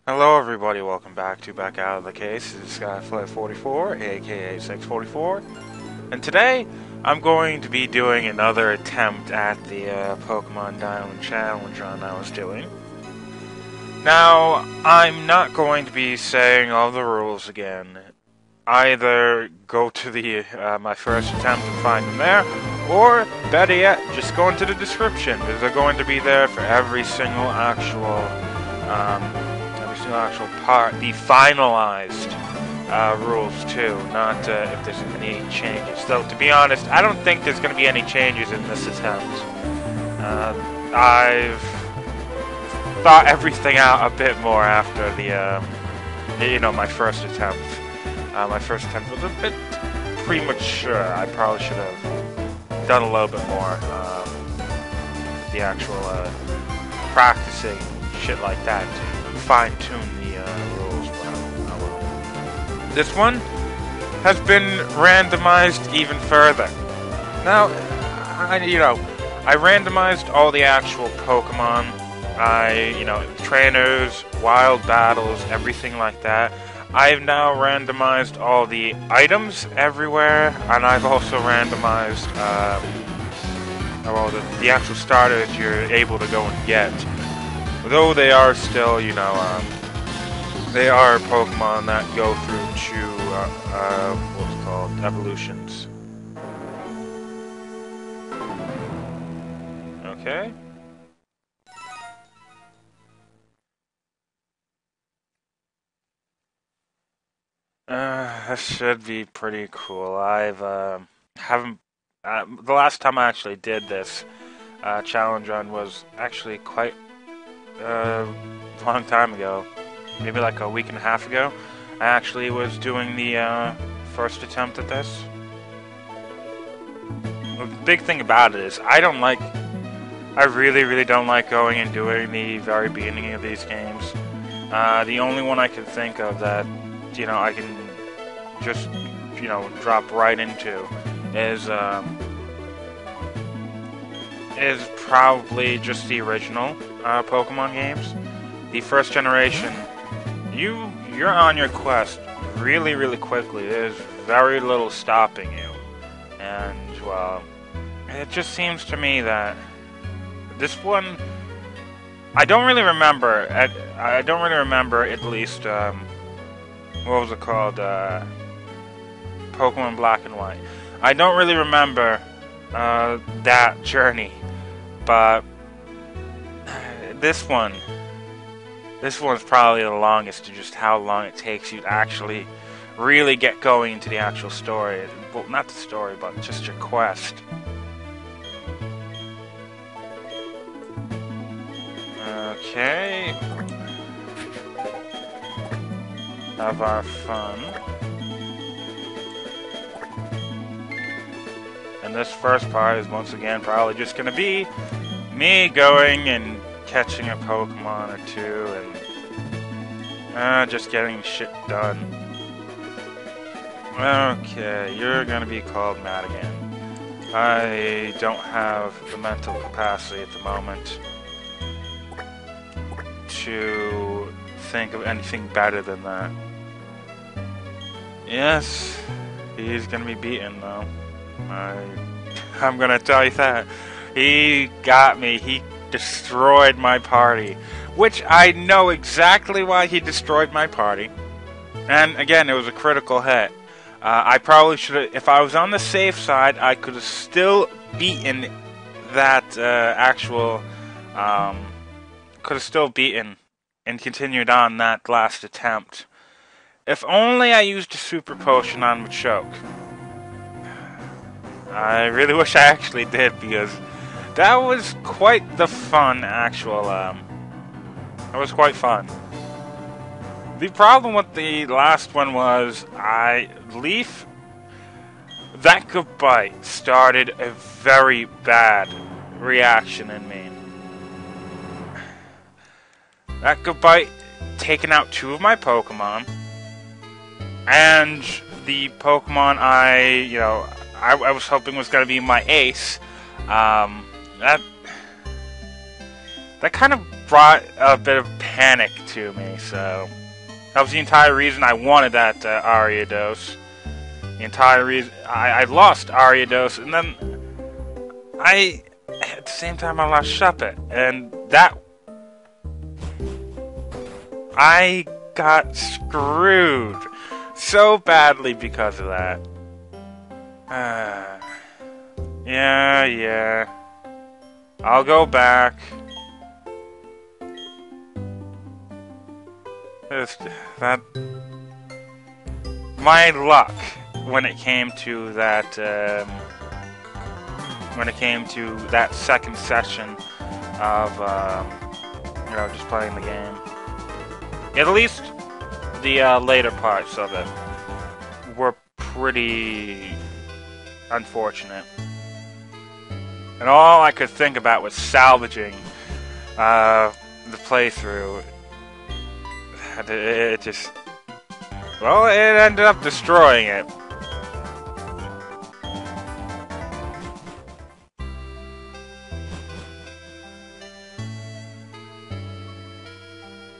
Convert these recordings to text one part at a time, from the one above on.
Hello everybody, welcome back out of the case. This is Skyfly44, aka 644, and today I'm going to be doing another attempt at the Pokemon Diamond Challenge run I was doing. Now, I'm not going to be saying all the rules again. Either go to the my first attempt and find them there, or better yet, just go into the description, because they're going to be there for every single actual part, the finalized rules too, not if there's any changes. Though, to be honest, I don't think there's going to be any changes in this attempt. I've thought everything out a bit more after the, my first attempt. My first attempt was a bit premature. I probably should have done a little bit more the actual practicing, shit like that, to fine-tune the rules. But, oh well. This one has been randomized even further. Now, I randomized all the actual Pokemon. Trainers, wild battles, everything like that. I've now randomized all the items everywhere, and I've also randomized the actual starters you're able to go and get. Though they are still, they are Pokemon that go through what's called evolutions. Okay. This should be pretty cool. Haven't the last time I actually did this challenge run was actually quite a long time ago, maybe like a week and a half ago. I actually was doing the first attempt at this. The big thing about it is I really don't like going and doing the very beginning of these games. The only one I can think of that I can just drop right into is probably just the original Pokemon games. The first generation, you're on your quest really quickly. There's very little stopping you, and well, it just seems to me that this one, I don't really remember at least. What was it called? Pokemon Black and White. I don't really remember that journey, but this one's probably the longest, to just how long it takes you to actually really get going into the actual story. Well, not the story, but just your quest. Okay. Have our fun. And this first part is once again probably just gonna be me going and catching a Pokemon or two and just getting shit done. Okay, you're gonna be called Madigan. I don't have the mental capacity at the moment to think of anything better than that. Yes, he's gonna be beaten though. I'm gonna tell you that. He got me. He destroyed my party. Which I know exactly why he destroyed my party. And again, it was a critical hit. I probably should have, if I was on the safe side, I could have still beaten that could have still beaten and continued on that last attempt. If only I used a super potion on Machoke. I really wish I actually did, because that was quite the fun actual, that was quite fun. The problem with the last one was, that goodbye started a very bad reaction in me. That goodbye taken out two of my Pokemon, and the Pokemon I was hoping was going to be my ace, that kind of brought a bit of panic to me, so that was the entire reason I wanted that Ariados. The entire reason I lost Ariados, and then at the same time I lost Shuppet, and that I got screwed so badly because of that. Yeah. I'll go back. My luck when it came to that second session of just playing the game. At least the later parts of it were pretty unfortunate. And all I could think about was salvaging the playthrough. It just... Well, it ended up destroying it.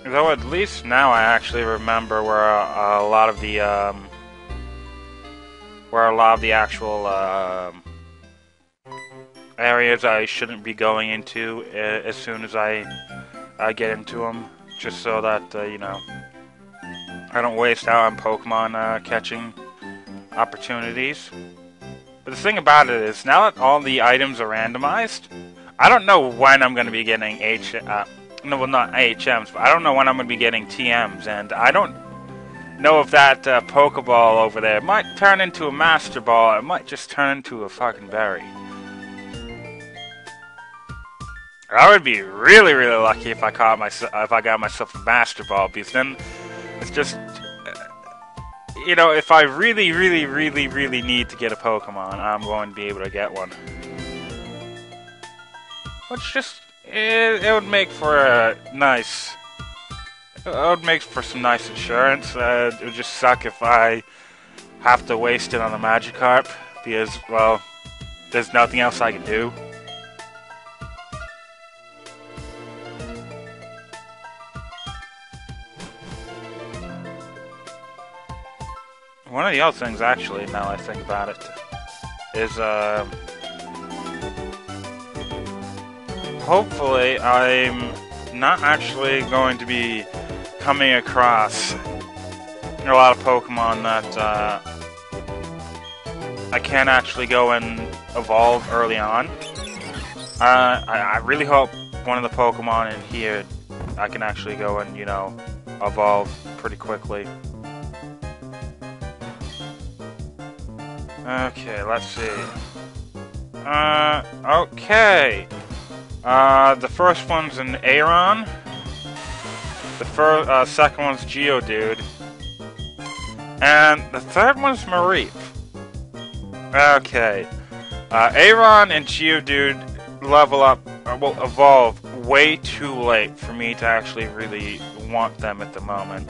Though at least now I actually remember where a lot of the actual areas I shouldn't be going into as soon as I get into them, just so that I don't waste out on Pokemon catching opportunities. But the thing about it is, now that all the items are randomized, I don't know when I'm going to be getting not AHMs, but I don't know when I'm going to be getting TMs, and I don't know if that Pokeball over there might turn into a Master Ball, or it might just turn into a fucking berry. I would be really, really lucky if I got myself a Master Ball, because then it's just, if I really, really, really, really need to get a Pokemon, I'm going to be able to get one. Which just, it would make for a nice, it would make for some nice insurance. It would just suck if I have to waste it on a Magikarp, because, well, there's nothing else I can do. One of the other things, actually, now I think about it, is, hopefully I'm not actually going to be coming across a lot of Pokemon that, I can't actually go and evolve early on. I really hope one of the Pokemon in here I can actually go and, evolve pretty quickly. Okay, let's see. Okay. The first one's an Aeron. The second one's Geodude. And the third one's Mareep. Okay. Aeron and Geodude evolve way too late for me to actually really want them at the moment.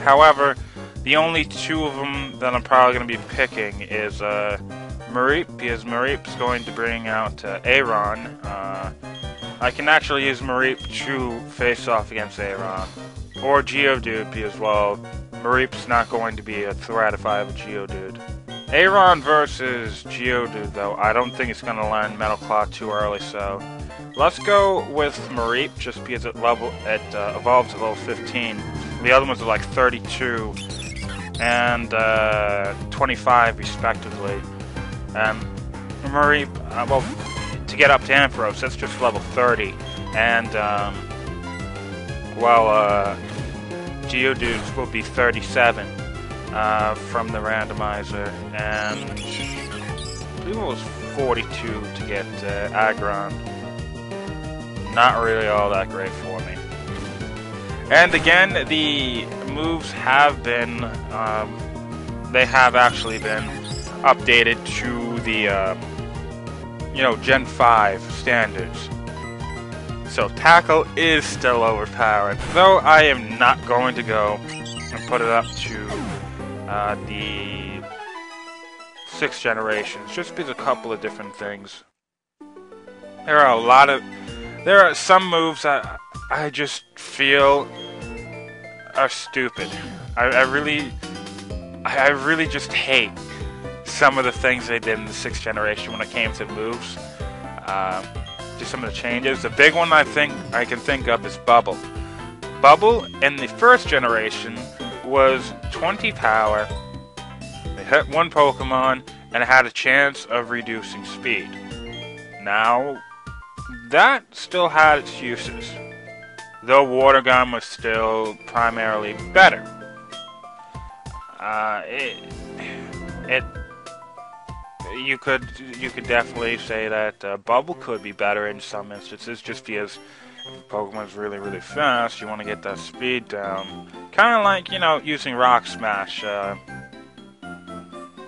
However, the only two of them that I'm probably going to be picking is Mareep, because Mareep's going to bring out Aeron. I can actually use Mareep to face off against Aeron. Or Geodude, because, well, Mareep's not going to be a threat if I have a Geodude. Aeron versus Geodude, though, I don't think it's going to learn Metal Claw too early, so let's go with Mareep, just because it evolves at level 15. The other ones are like 32 and 25 respectively. Mareep, well, to get up to Ampharos, that's just level 30, and Geodudes will be 37 from the randomizer, and I believe it was 42 to get Aggron. Not really all that great for me. And again, the moves have been, they have actually been updated to the, Gen 5 standards. So Tackle is still overpowered, though I am not going to go and put it up to the 6th generations, just because a couple of different things. There are a lot of There are some moves that I just feel are stupid. I really just hate some of the things they did in the 6th generation when it came to moves. Just some of the changes. The big one I can think of is Bubble. Bubble in the 1st generation was 20 power. It hit one Pokemon and it had a chance of reducing speed. Now, that still had its uses, though Water Gun was still primarily better. You could definitely say that Bubble could be better in some instances, just because if Pokemon's really, really fast, you want to get that speed down. Kind of like, using Rock Smash.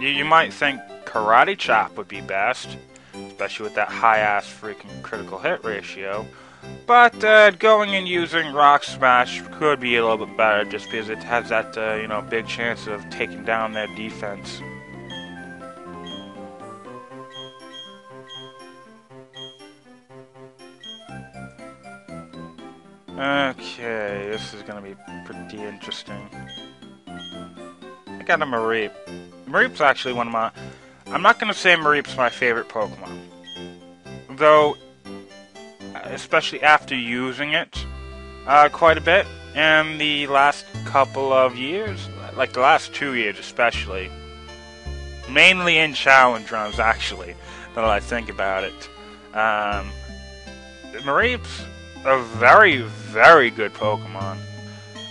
You might think Karate Chop would be best, especially with that high-ass freaking critical hit ratio. But going and using Rock Smash could be a little bit better, just because it has that, big chance of taking down their defense. Okay, this is gonna be pretty interesting. I got a Mareep. Mareep's actually one of my... I'm not gonna say Mareep's my favorite Pokemon. Though, especially after using it quite a bit in the last couple of years, like the last 2 years especially. Mainly in challenge runs, actually, now that I think about it. Mareep's a very, very good Pokemon.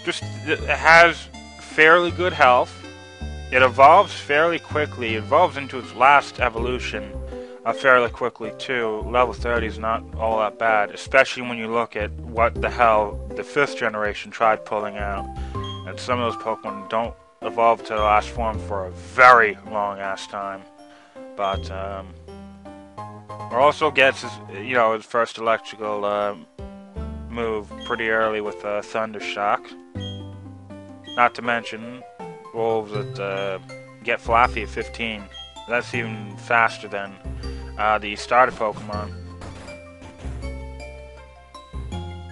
It has fairly good health. It evolves fairly quickly. It evolves into its last evolution fairly quickly too. Level 30 is not all that bad, especially when you look at what the hell the 5th generation tried pulling out. And some of those Pokemon don't evolve to the last form for a very long ass time. But it also gets his first electrical move pretty early with Thunder Shock. Not to mention wolves that get Flaffy at 15. That's even faster than the starter Pokemon.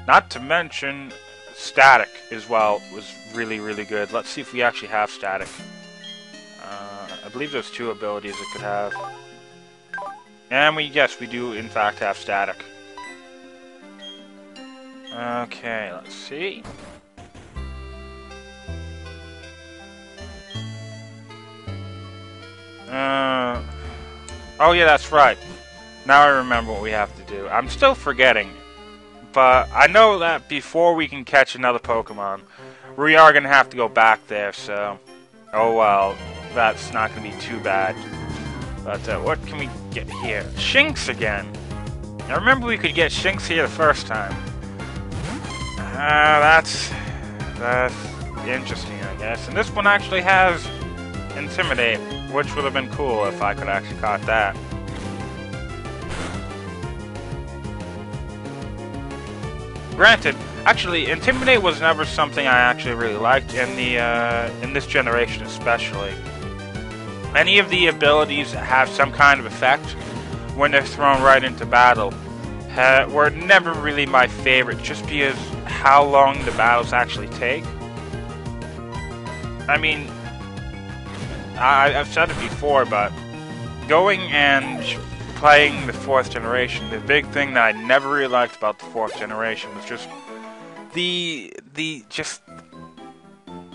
Not to mention Static as well was really, really good. Let's see if we actually have Static. I believe there's 2 abilities it could have. And we do in fact have Static. Okay, let's see. Oh yeah, that's right. Now I remember what we have to do. I'm still forgetting, but I know that before we can catch another Pokemon, we are going to have to go back there, so... Oh well, that's not going to be too bad. But what can we get here? Shinx again! I remember we could get Shinx here the first time. That's interesting, I guess. And this one actually has Intimidate, which would have been cool if I could actually caught that. Granted, actually, Intimidate was never something I actually really liked in this generation especially. Many of the abilities that have some kind of effect when they're thrown right into battle were never really my favorite, just because how long the battles actually take. I mean, I've said it before, but going and playing the 4th generation, the big thing that I never really liked about the 4th generation was just just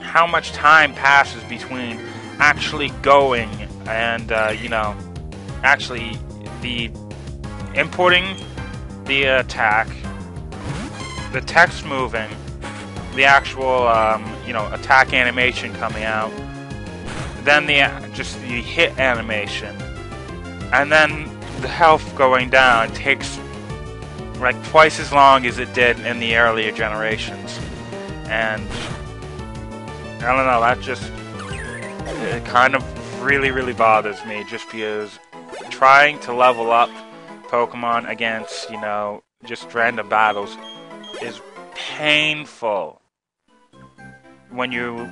how much time passes between actually going and actually the inputting the attack, the text moving, the actual attack animation coming out, then the hit animation, and then the health going down takes like twice as long as it did in the earlier generations. And I don't know, that just it kind of really bothers me, just because trying to level up Pokemon against just random battles is painful when you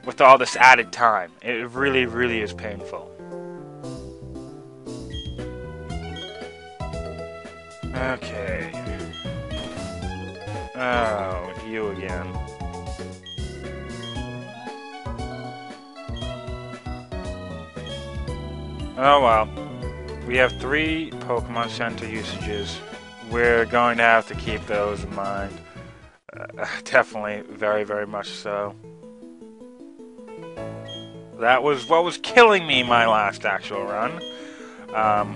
with all this added time. It really is painful. Okay. Oh, you again. Oh well. We have 3 Pokemon Center usages. We're going to have to keep those in mind. Definitely, very, very much so. That was what was killing me my last actual run. That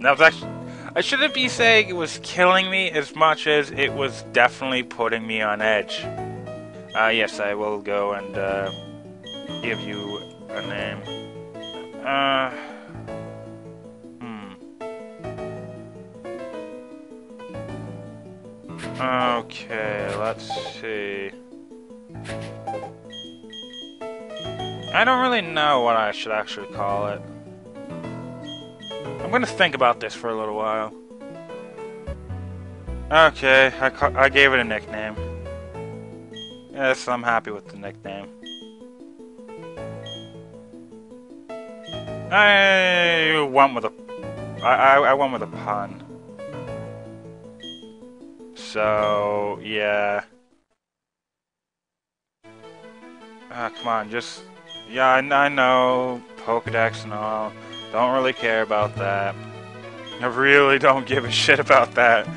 was actually... I shouldn't be saying it was killing me as much as it was definitely putting me on edge. Yes, I will go and give you a name. Okay, let's see. I don't really know what I should actually call it. I'm gonna think about this for a little while. Okay, I gave it a nickname. Yes, I'm happy with the nickname. I went with a pun. So yeah. Come on, just yeah. I know Pokedex and all. Don't really care about that. I really don't give a shit about that.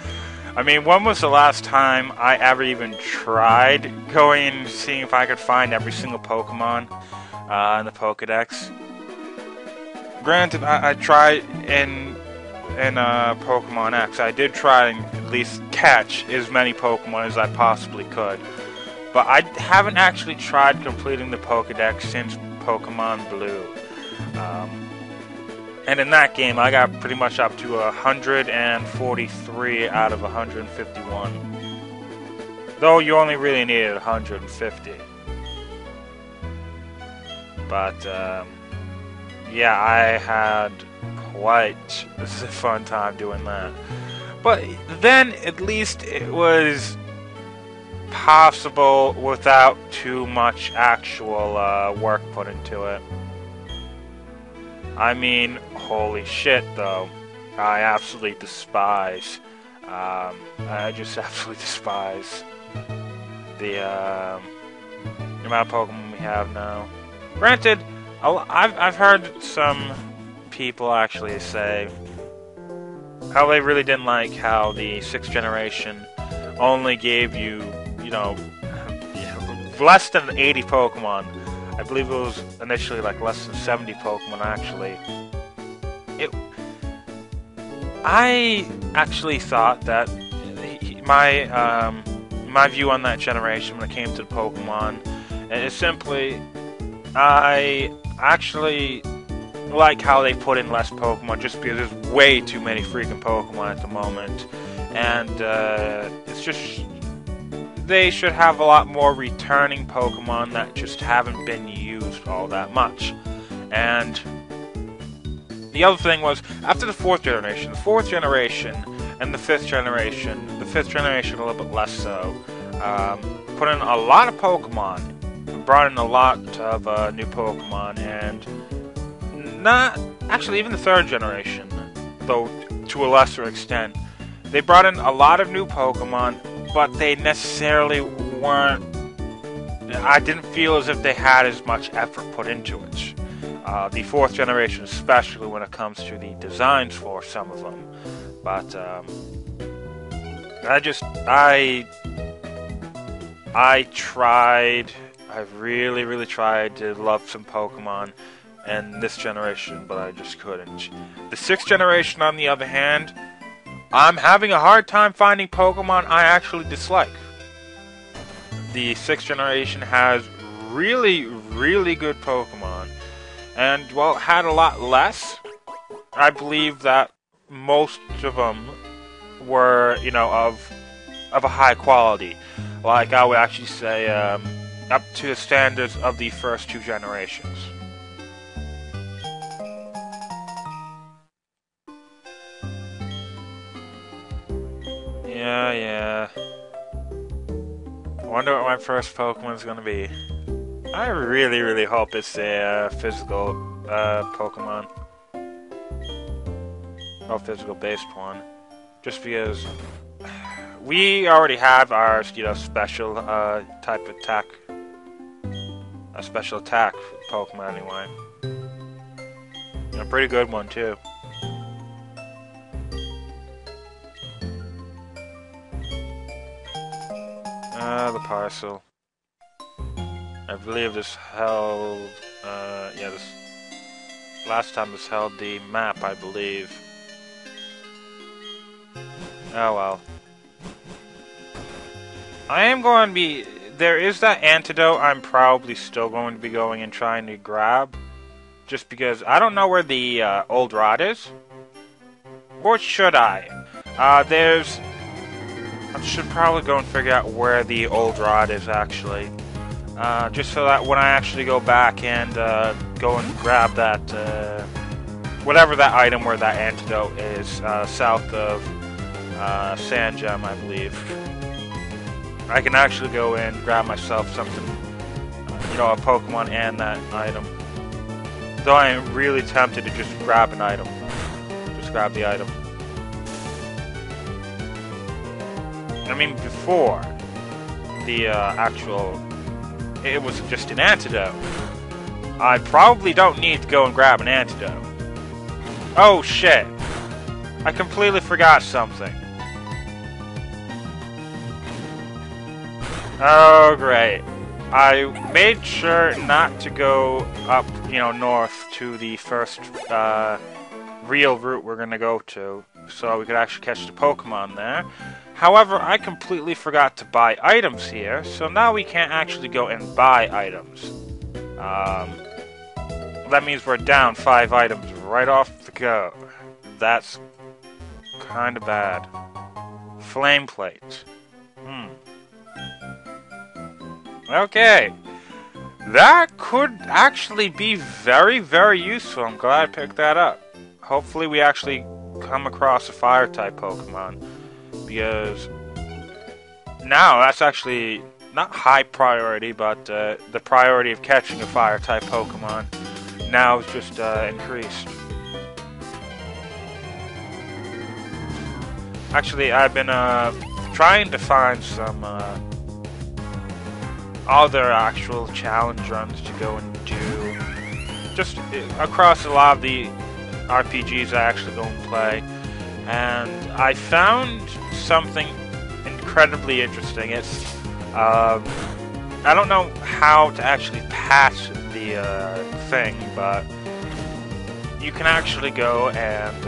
I mean, when was the last time I ever even tried going and seeing if I could find every single Pokemon in the Pokedex? Granted, I tried in Pokemon X. I did try and at least catch as many Pokemon as I possibly could. But I haven't actually tried completing the Pokedex since Pokemon Blue. And in that game, I got pretty much up to 143 out of 151. Though you only really needed 150. But, yeah, I had quite a fun time doing that. But then, at least it was possible without too much actual work put into it. I mean, holy shit, though. I absolutely despise. I just absolutely despise the amount of Pokemon we have now. Granted, I've heard some people actually say how they really didn't like how the 6th generation only gave you, you know, less than 80 Pokemon. I believe it was initially like less than 70 Pokemon actually. I actually thought that my view on that generation when it came to the Pokemon is simply I actually like how they put in less Pokemon just because there's way too many freaking Pokemon at the moment, and it's just they should have a lot more returning Pokemon that just haven't been used all that much. And the other thing was, after the 4th generation, and the 5th generation, the 5th generation a little bit less so, put in a lot of Pokemon, brought in a lot of new Pokemon, and not, actually even the 3rd generation, though to a lesser extent, they brought in a lot of new Pokemon, but they necessarily weren't, I didn't feel as if they had as much effort put into it. The 4th generation, especially when it comes to the designs for some of them. But I tried. I really, really tried to love some Pokemon in this generation, but I just couldn't. The 6th generation, on the other hand, I'm having a hard time finding Pokemon I actually dislike. The 6th generation has really, really good Pokemon. And, well, had a lot less. I believe that most of them were, you know, of a high quality. Like, I would actually say, up to the standards of the first 2 generations. Yeah. I wonder what my first Pokemon's gonna be. I really, really hope it's a physical Pokemon. Or physical based one. Just because we already have our, you know, special type attack. A special attack Pokemon anyway. A pretty good one too. The parcel. I believe this held, yeah, this last time this held the map, I believe. Oh well. I am going to be, there is that antidote I'm probably still going to be going and trying to grab. Just because I don't know where the old rod is. Or should I? I should probably go and figure out where the old rod is actually. Just so that when I actually go back and go and grab that, whatever that item where that antidote is, south of Sand Gem, I believe. I can actually go in, grab myself something, you know, a Pokemon and that item. Though I am really tempted to just grab an item. Just grab the item. I mean, before the actual, it was just an antidote. I probably don't need to go and grab an antidote. Oh shit! I completely forgot something. Oh great. I made sure not to go up, you know, north to the first real route we're gonna go to, so we could actually catch the Pokemon there. However, I completely forgot to buy items here, so now we can't actually go and buy items. That means we're down 5 items right off the go. That's kind of bad. Flame plate. Okay. That could actually be very, very useful. I'm glad I picked that up. Hopefully we actually come across a Fire-type Pokemon. Because now that's actually not high priority, but the priority of catching a Fire-type Pokemon now is just increased. Actually, I've been trying to find some other actual challenge runs to go and do just across a lot of the RPGs I actually go and play, and I found something incredibly interesting. It's I don't know how to actually pass the thing, but you can actually go and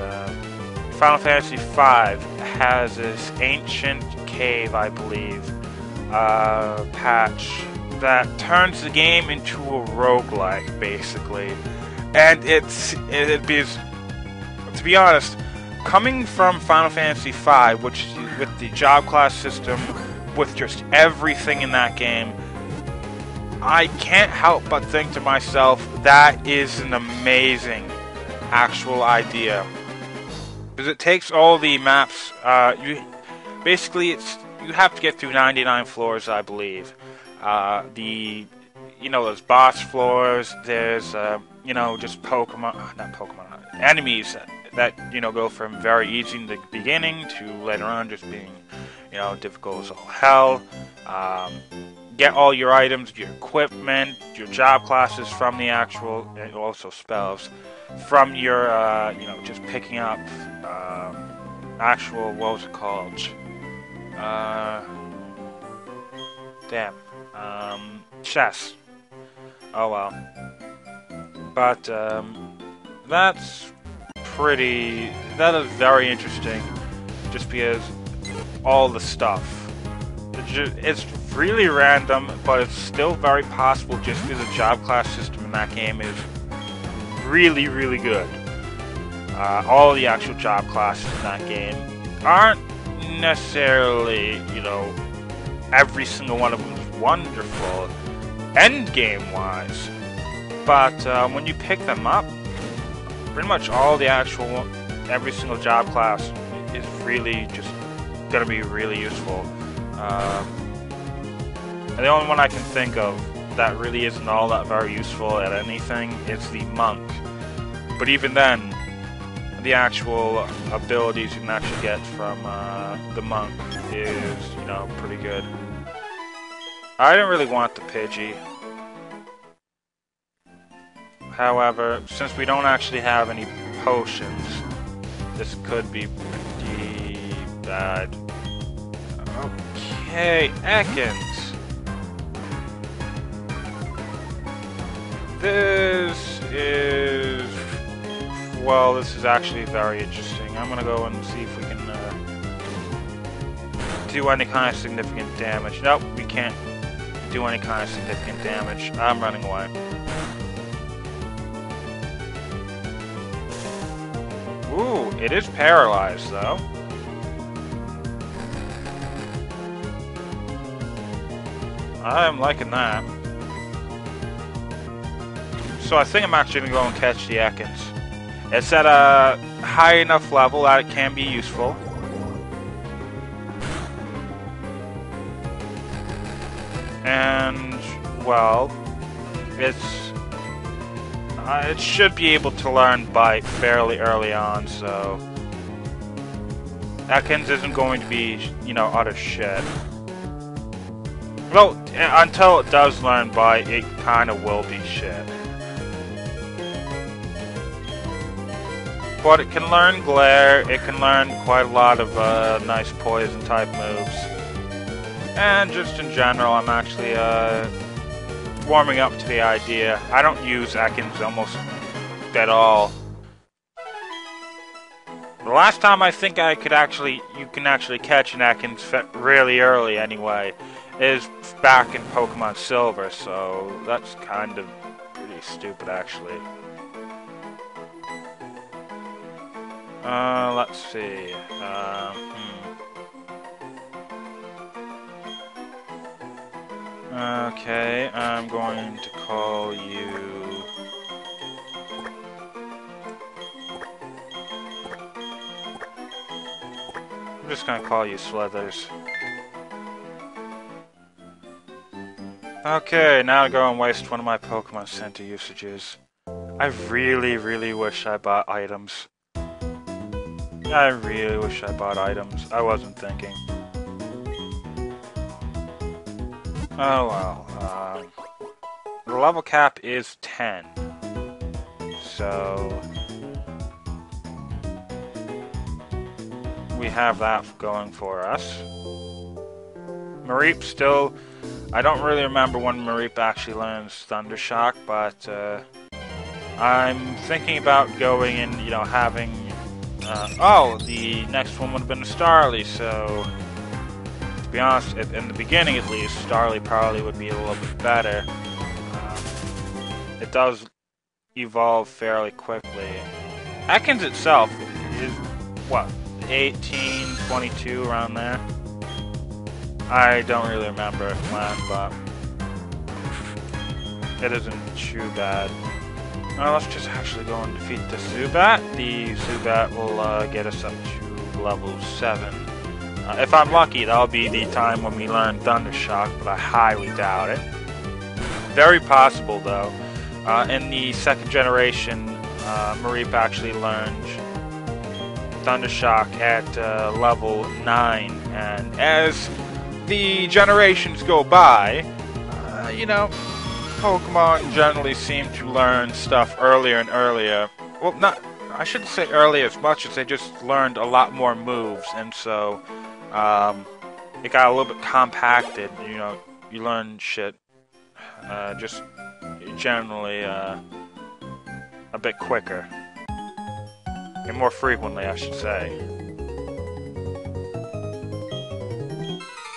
Final Fantasy V has this ancient cave, I believe, patch that turns the game into a roguelike, basically. And it'd be, to be honest, coming from Final Fantasy V, which with the job class system, with just everything in that game, I can't help but think to myself, that is an amazing actual idea. Because it takes all the maps, basically you have to get through 99 floors, I believe. There's boss floors, there's, just enemies that, go from very easy in the beginning to later on just being, difficult as all hell. Get all your items, your equipment, your job classes from the actual, and also spells, from your, just picking up, actual, what was it called? Chess. Oh well. But, that is very interesting, just because all the stuff. It's really random, but it's still very possible just because the job class system in that game is really, really good. All the actual job classes in that game aren't necessarily, every single one of them is wonderful, end game wise. But when you pick them up, pretty much all the actual, every single job class is really just gonna be really useful. And the only one I can think of that really isn't all that very useful at anything is the monk. But even then, the actual abilities you can actually get from the monk is, you know, pretty good. I didn't really want the Pidgey. However, since we don't actually have any potions, this could be pretty bad. Okay, Ekans. This is... well, this is actually very interesting. I'm gonna go and see if we can do any kind of significant damage. Nope, we can't do any kind of significant damage. I'm running away. Ooh, it is paralyzed, though. I'm liking that. So I think I'm actually going to go and catch the Ekans. It's at a high enough level that it can be useful. And, well, it should be able to learn Bite fairly early on, so Ekans isn't going to be, you know, utter shit. Well, until it does learn Bite, it kind of will be shit. But it can learn Glare, it can learn quite a lot of nice poison type moves. And just in general, I'm actually warming up to the idea. I don't use Ekans almost at all. The last time I think you can actually catch an Ekans really early anyway, is back in Pokemon Silver, so that's kind of pretty stupid actually. Let's see. Okay, I'm going to call you... I'm just going to call you Slithers. Okay, now to go and waste one of my Pokemon Center usages. I really, really wish I bought items. I really wish I bought items. I wasn't thinking. Oh well, the level cap is 10, so we have that going for us. Mareep still, I don't really remember when Mareep actually learns Thunder Shock, but I'm thinking about going and, you know, having, oh, the next one would have been a Starly, so... to be honest, in the beginning at least, Starly probably would be a little bit better. It does evolve fairly quickly. Ekans itself is, what, 18, 22, around there? I don't really remember when, but it isn't too bad. Let's just actually go and defeat the Zubat. The Zubat will get us up to level 7. If I'm lucky, that'll be the time when we learn Thunder Shock, but I highly doubt it. Very possible, though. In the second generation, Mareep actually learned Thunder Shock at level 9, and as the generations go by, you know, Pokemon generally seem to learn stuff earlier and earlier. Well, I shouldn't say earlier as much as they just learned a lot more moves, and so it got a little bit compacted. You know, you learn shit just generally a bit quicker and more frequently, I should say.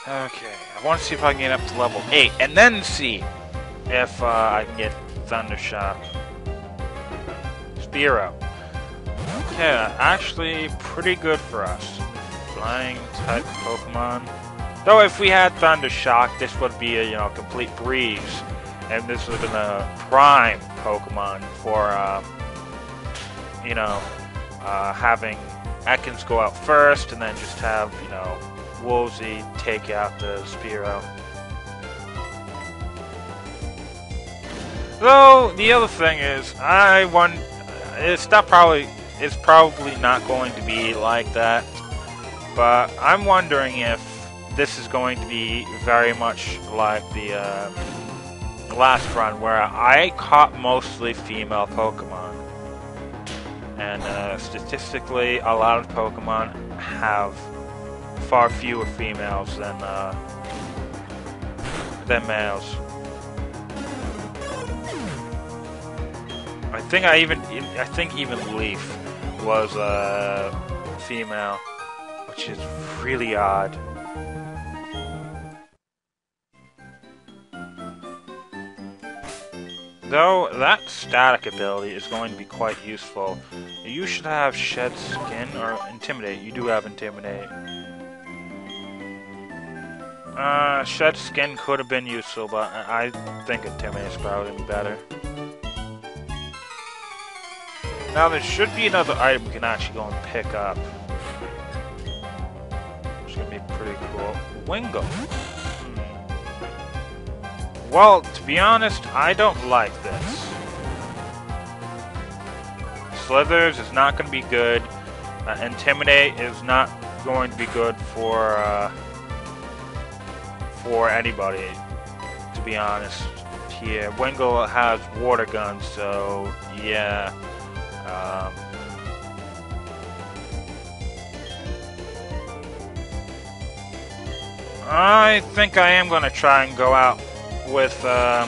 Okay, I want to see if I can get up to level 8 and then see if I can get Thunder Shock. Spearow. Okay, actually pretty good for us. Flying type Pokemon. Though if we had Thunder Shock, this would be a, you know, complete breeze, and this would have been a prime Pokemon for you know, having Ekans go out first, and then just have, you know, Woolsey take out the Spearow. Though the other thing is, it's not probably is probably not going to be like that, but I'm wondering if this is going to be very much like the last run where I caught mostly female Pokemon. And statistically, a lot of Pokemon have far fewer females than males. I think even Leaf was female, which is really odd. Though that static ability is going to be quite useful. You should have Shed Skin or Intimidate. You do have Intimidate. Shed Skin could have been useful, but I think Intimidate is probably better. Now there should be another item we can actually go and pick up. Which is going to be pretty cool. Wingull. Well, to be honest, I don't like this. Slithers is not going to be good. Intimidate is not going to be good for anybody, to be honest. Here, Wingull has water guns, so yeah. I think I am going to try and go out with, I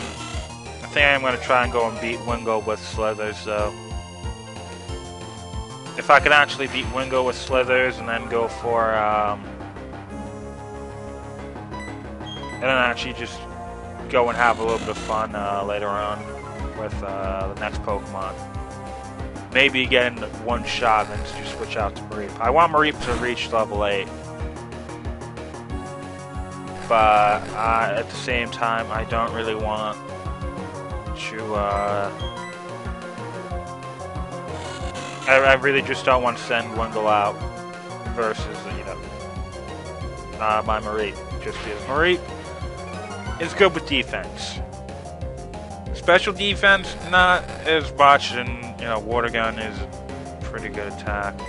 think I am going to try and go and beat Wingull with Slithers, though. If I could actually beat Wingull with Slithers and then go for, and then actually just go and have a little bit of fun later on with the next Pokemon. Maybe getting one shot and then just switch out to Mareep. I want Mareep to reach level 8. But at the same time, I don't really want to, I really just don't want to send Wingull out versus, you know, my Mareep. Just because Mareep is good with defense. Special defense, not as much, and, you know, Water Gun is a pretty good attack.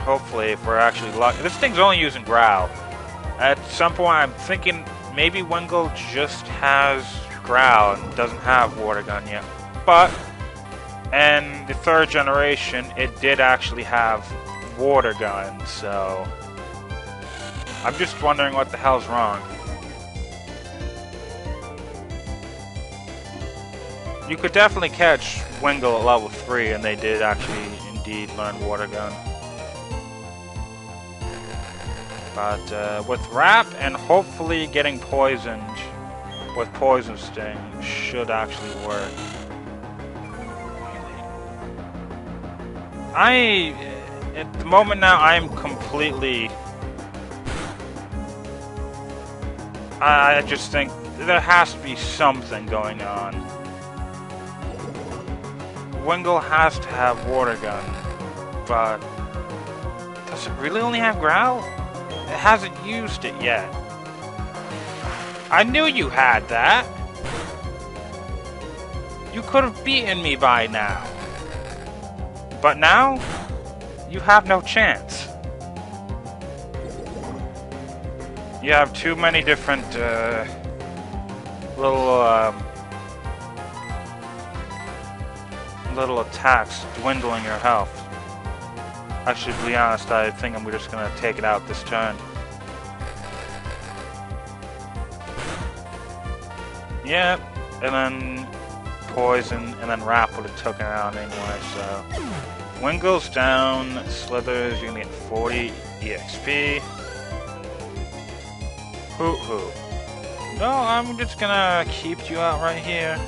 Hopefully, if we're actually lucky. This thing's only using Growl. At some point, I'm thinking maybe Wingull just has Growl and doesn't have Water Gun yet. But, in the 3rd generation, it did actually have Water Gun, so I'm just wondering what the hell's wrong. You could definitely catch Wingull at level 3, and they did actually indeed learn Water Gun. But with Wrap and hopefully getting poisoned with Poison Sting should actually work. At the moment now, I am completely... I just think there has to be something going on. Wingull has to have Water Gun, but does it really only have Growl? It hasn't used it yet. I knew you had that. You could have beaten me by now. But now, you have no chance. You have too many different little attacks dwindling your health. Actually, to be honest, I think I'm just gonna take it out this turn. Yep, and then Poison, and then Wrap would have taken it out anyway, so... Wingull's down, Slithers, you're gonna get 40 EXP. Hoo-hoo. No, I'm just gonna keep you out right here.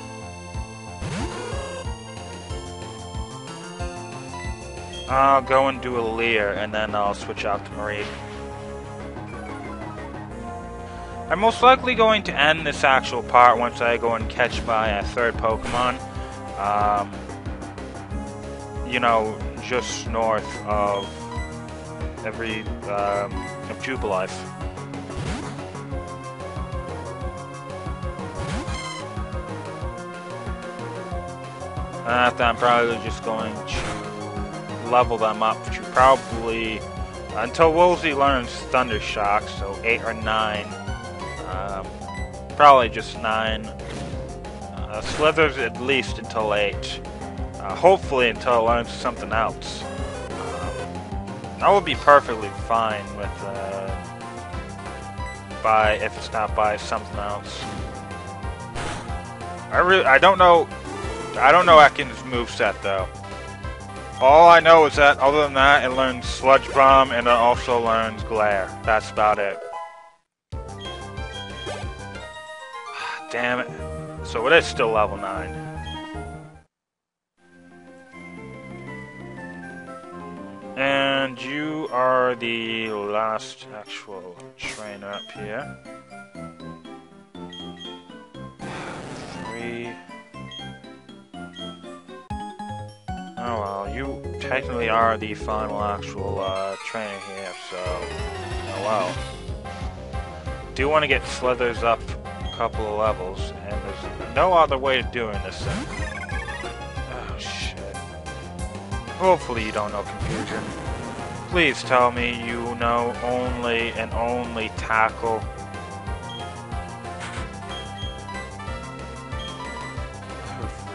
I'll go and do a Leer, and then I'll switch out to Mareep. I'm most likely going to end this actual part once I go and catch my 3rd Pokemon. You know, just north of of Jubilife. After I'm probably just going to level them up to probably until Woolsey learns Thunder Shock, so 8 or 9. Probably just 9. Slithers at least until 8. Hopefully until it learns something else. That would be perfectly fine with if it's not by something else. I don't know Ekans' moveset though. All I know is that other than that, it learns Sludge Bomb and it also learns Glare. That's about it. Damn it. So it is still level 9. And you are the last actual trainer up here. 3. Oh well, you technically are the final actual trainer here, so oh well. Do want to get Slithers up a couple of levels, and there's no other way of doing this thing. Oh shit. Hopefully you don't know Confusion. Please tell me you know only and only Tackle.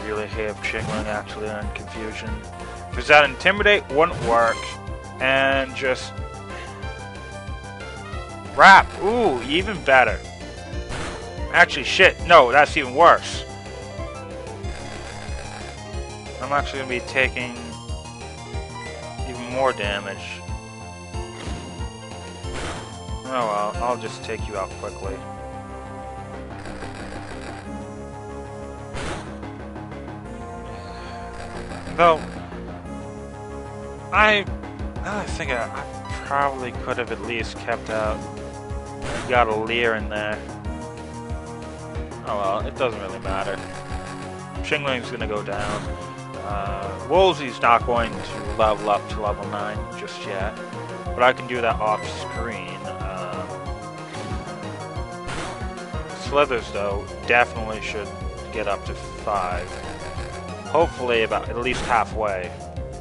Really have Chingling actually on Confusion. Because that Intimidate wouldn't work. And just... Wrap! Ooh, even better. Actually, shit. No, that's even worse. I'm actually going to be taking even more damage. Oh well, I'll just take you out quickly. Though, I think I probably could have at least kept out, got a Leer in there. Oh well, it doesn't really matter. Chingling's gonna go down. Woolsey's not going to level up to level 9 just yet, but I can do that off screen. Slithers, though, definitely should get up to 5. Hopefully about at least halfway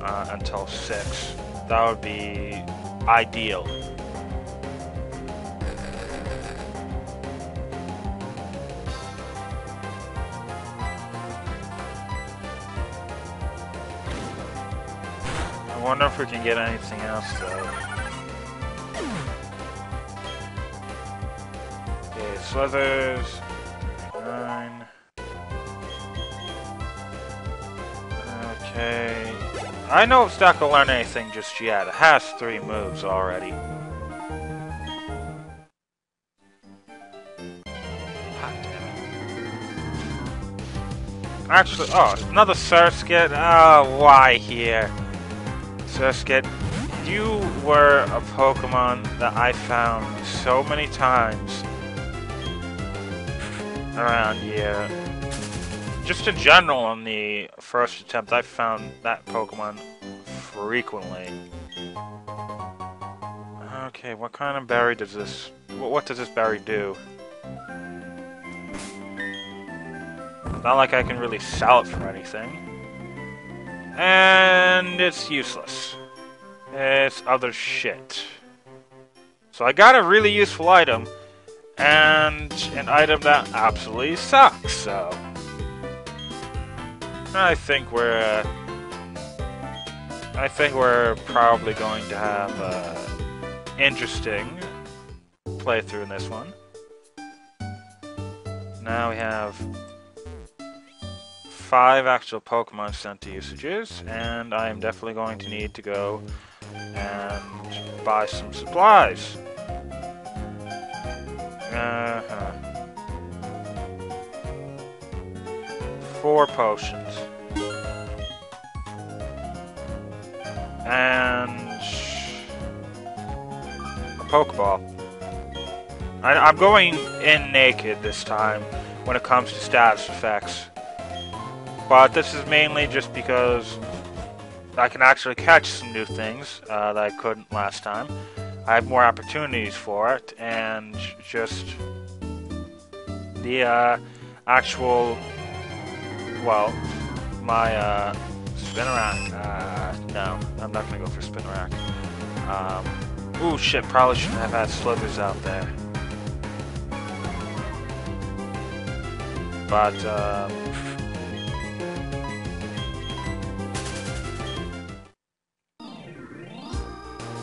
until 6. That would be ideal. I wonder if we can get anything else though. Okay, Slithers. 9. Okay. I know it's not gonna learn anything just yet. It has 3 moves already. God damn it. Actually, oh, another Surskit. Oh, why here? Surskit, you were a Pokemon that I found so many times around here. Just in general, on the first attempt, I found that Pokemon frequently. Okay, what kind of berry does this... What does this berry do? Not like I can really sell it for anything. And it's useless. It's other shit. So I got a really useful item, and an item that absolutely sucks, so... I think we're probably going to have an interesting playthrough in this one. Now we have 5 actual Pokemon Center usages, and I am definitely going to need to go and buy some supplies. 4 potions. And a Pokeball. I'm going in naked this time when it comes to status effects. But this is mainly just because I can actually catch some new things that I couldn't last time. I have more opportunities for it, and just the actual, well, my Spinnerack. No, I'm not gonna go for Spinnerack. Ooh, shit, probably shouldn't have had Slithers out there. But,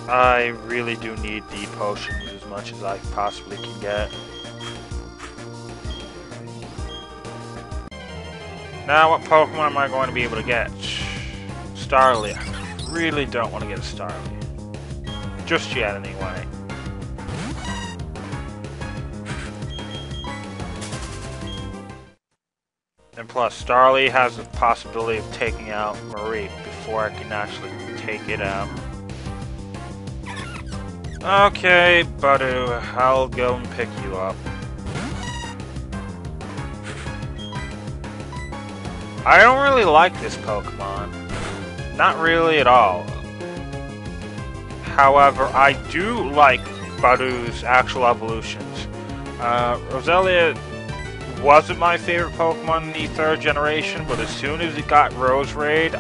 I really do need the potions as much as I possibly can get. Now, what Pokemon am I going to be able to get? Starly. I really don't want to get a Starly. Just yet, anyway. And plus, Starly has the possibility of taking out Marie before I can actually take it out. Okay, Budu, I'll go and pick you up. I don't really like this Pokemon. Not really at all. However, I do like Budu's actual evolutions. Roselia wasn't my favorite Pokemon in the 3rd generation, but as soon as it got Roserade,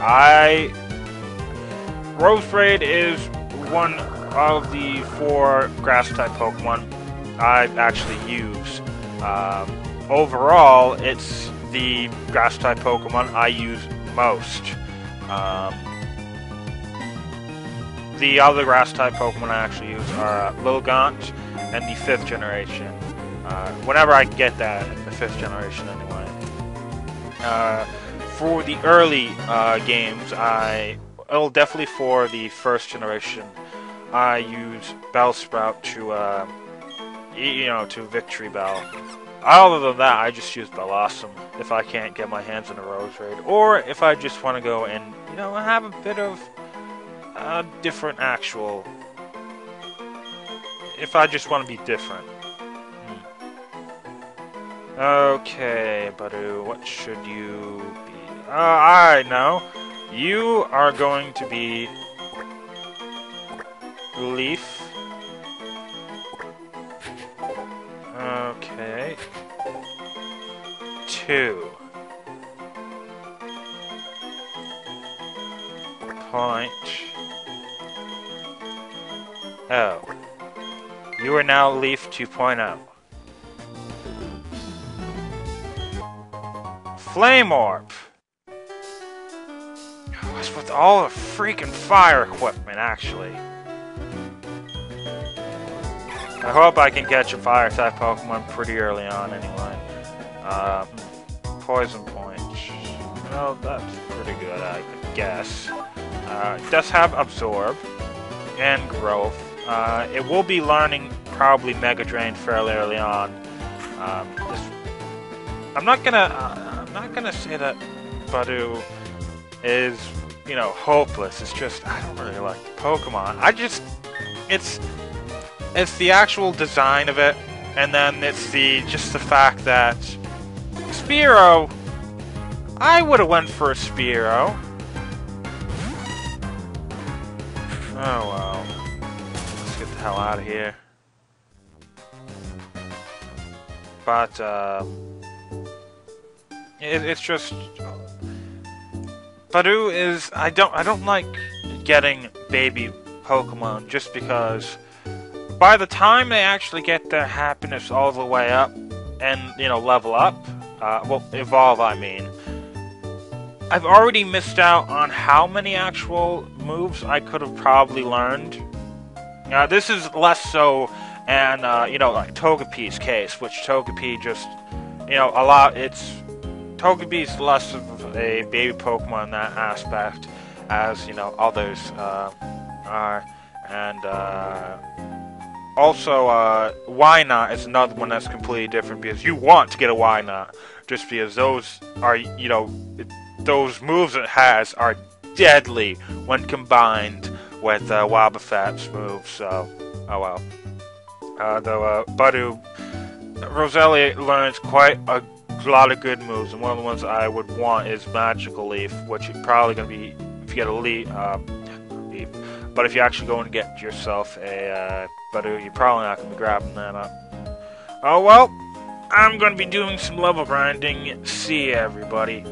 Roserade is one of the 4 Grass-type Pokemon I actually use. Overall, it's the Grass-type Pokemon I use most. The other Grass-type Pokemon I actually use are Lilligant and the 5th generation. Whenever I get that in the 5th generation, anyway. For the early games, definitely for the 1st generation, I use Bellsprout to Victory Bell. Other than that, I just use Bellossom if I can't get my hands on a Roserade, or if I just want to go and have a bit of different actual. If I just want to be different. Okay, Budu, what should you be? I know. You are going to be Leaf. Okay. 2. Point. Oh. You are now Leaf 2.0. Flame Orb! What's with all the freaking fire equipment, actually? I hope I can catch a fire-type Pokemon pretty early on, anyway. Poison Point. Well, that's pretty good, I guess. It does have Absorb and Growth. It will be learning probably Mega Drain fairly early on. I'm not gonna say that Budu is, hopeless. It's just I don't really like the Pokemon. It's the actual design of it, and then it's just the fact that Spearow. I would have went for a Spearow. Oh well. Let's get the hell out of here. But it's just Budu is I don't like getting baby Pokemon just because by the time they actually get their happiness all the way up and level up, evolve I mean, I've already missed out on how many actual moves I could have probably learned. This is less so and like Togepi's case, which Togepi just Togepi's less of a baby Pokemon in that aspect as others are, and also Wynot is another one that's completely different because you want to get a Wynot just because those are those moves it has are deadly when combined with Wobbuffet's moves. So oh well. Though Budu, Roselia learns quite a lot of good moves, and one of the ones I would want is Magical Leaf, which you're probably going to be, if you get a Leaf, but if you actually go and get yourself a Budu, you're probably not going to be grabbing that up. Oh well, I'm going to be doing some level grinding. See ya, everybody.